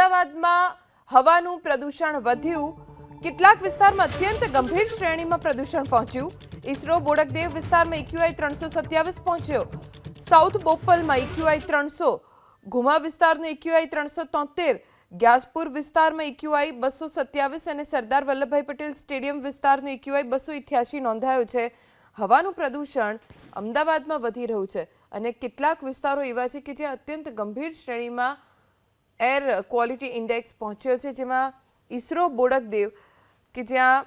અમદાવાદમાં હવાનું પ્રદૂષણ વધ્યું. કેટલાક વિસ્તારમાં અત્યંત ગંભીર શ્રેણીમાં પ્રદૂષણ પહોંચ્યું. ઈસરો બોડકદેવ વિસ્તારમાં એક્યુઆઈ 327 પહોંચ્યો. સાઉથ બોપલમાં એક્યુઆઈ 300, ઘુમા વિસ્તારનો એક્યુઆઈ 373, ગ્યાસપુર વિસ્તારમાં એક્યુઆઈ 227 અને સરદાર વલ્લભભાઈ પટેલ સ્ટેડિયમ વિસ્તારનો એક્યુઆઈ 288 નોંધાયો છે. હવાનું પ્રદૂષણ અમદાવાદમાં વધી રહ્યું છે અને કેટલાક વિસ્તારો એવા છે કે જ્યાં અત્યંત ગંભીર શ્રેણીમાં એર ક્વોલિટી ઇન્ડેક્સ પહોંચ્યો છે, જેમાં ઈસરો બોડકદેવ કે જ્યાં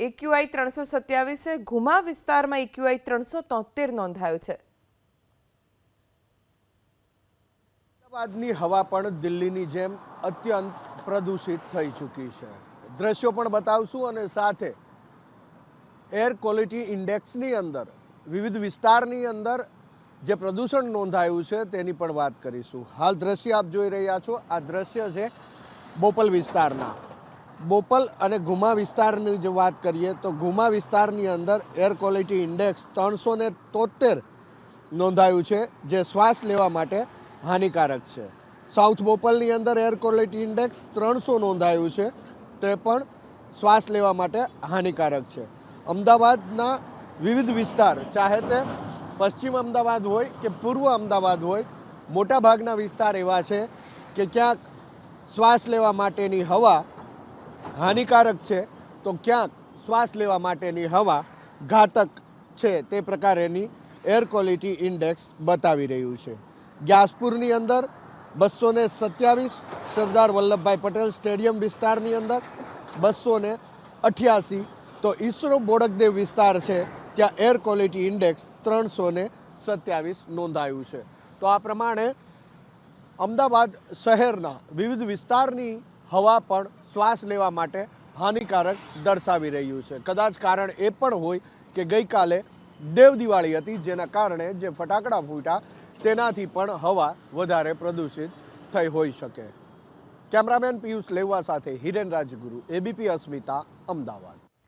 એક્યુઆઈ 327 છે, ઘુમા વિસ્તારમાં એક્યુઆઈ 373 નોંધાયો છે. અમદાવાદની હવા પણ દિલ્હીની જેમ અત્યંત પ્રદૂષિત થઈ ચૂકી છે. દ્રશ્યો પણ બતાવશું અને સાથે એર ક્વોલિટી ઇન્ડેક્સની અંદર વિવિધ વિસ્તારની અંદર જે પ્રદૂષણ નોંધાયું છે તેની પણ વાત કરીશું. હાલ દ્રશ્ય આપ જોઈ રહ્યા છો, આ દ્રશ્ય છે બોપલ વિસ્તારના. બોપલ અને ઘુમા વિસ્તારની જો વાત કરીએ તો ઘુમા વિસ્તારની અંદર એર ક્વોલિટી ઇન્ડેક્સ 373 નોંધાયું છે, જે શ્વાસ લેવા માટે હાનિકારક છે. સાઉથ બોપલની અંદર એર ક્વોલિટી ઇન્ડેક્સ 300 નોંધાયું છે, તે પણ શ્વાસ લેવા માટે હાનિકારક છે. અમદાવાદના વિવિધ વિસ્તાર, ચાહે તે પશ્ચિમ અમદાવાદ હોય કે પૂર્વ અમદાવાદ હોય, મોટાભાગના વિસ્તાર એવા છે કે ક્યાંક શ્વાસ લેવા માટેની હવા હાનિકારક છે તો ક્યાંક શ્વાસ લેવા માટેની હવા ઘાતક છે. તે પ્રકારેની એર ક્વોલિટી ઇન્ડેક્સ બતાવી રહ્યું છે. ગ્યાસપુરની અંદર 227, સરદાર વલ્લભભાઈ પટેલ સ્ટેડિયમ વિસ્તારની અંદર 288, તો ઈસરો બોડકદેવ વિસ્તાર છે ત્યાં એર ક્વોલિટી ઇન્ડેક્સ 327 નોંધાયું છે. તો આ પ્રમાણે અમદાવાદ શહેરના વિવિધ વિસ્તારની હવા પણ શ્વાસ લેવા માટે હાનિકારક દર્શાવી રહ્યું છે. કદાચ કારણ એ પણ હોય કે ગઈકાલે દેવ દિવાળી હતી, જેના કારણે જે ફટાકડા ફૂટ્યા તેનાથી પણ હવા વધારે પ્રદૂષિત થઈ હોઈ શકે. કેમેરામેન પિયુષ લેવા સાથે હિરેન રાજગુરુ, એબીપી અસ્મિતા, અમદાવાદ.